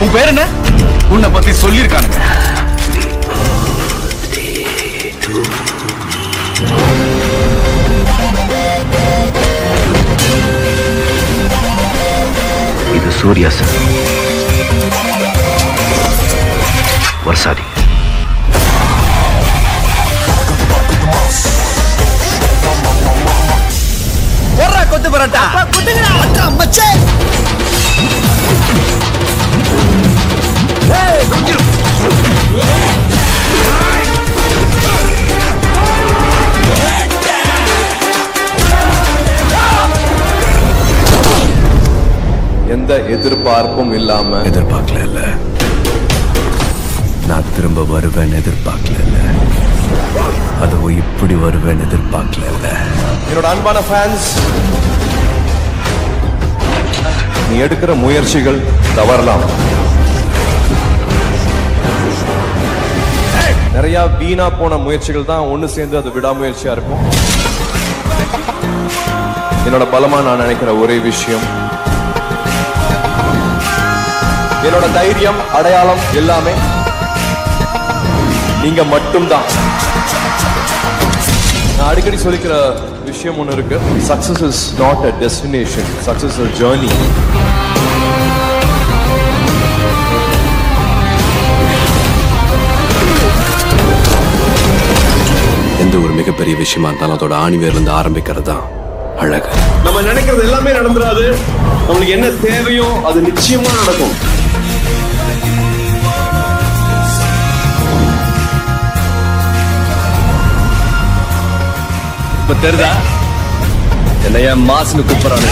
உன் பேர் என்ன? உன்னை பத்தி சொல்லியிருக்கானுங்க. இது சூர்யா சார், வர்சாதி. கொத்து பரோட்டா எந்த எதிர்பார்ப்பும் இல்லாம எதிர்பார்க்கல, நான் திரும்ப வருவேன் எதிர்பார்க்கல, அதுவும் இப்படி வருவேன் எதிர்பார்க்கல. என்னோட அன்பான ஃபேன்ஸ், நீ எடுக்கிற முயற்சிகள் தவறலாம். நிறைய வீணா போன முயற்சிகள் தான் ஒண்ணு சேர்ந்து அது விடாமுயற்சியா இருக்கும். என்னோட பலமா நான் நினைக்கிற ஒரே விஷயம், என்னோட தைரியம், அடையாளம் எல்லாமே நீங்க மட்டும்தான். நான் அடிக்கடி சொல்லிக்கிற விஷயம் ஒன்று இருக்கு, success is not a destination, success is a journey. எந்த ஒரு மிகப்பெரிய விஷயமா இருந்தாலும் அதோட ஆணிவேர்ல இருந்து ஆரம்பிக்கிறது தான் அழகு. நம்ம நினைக்கிறது எல்லாமே நடந்துராது. நம்மளுக்கு என்ன தேவையோ அது நிச்சயமா நடக்கும். இப்ப தெரியுதா என்னைய மாசுன்னு கூப்பிடுறாங்க.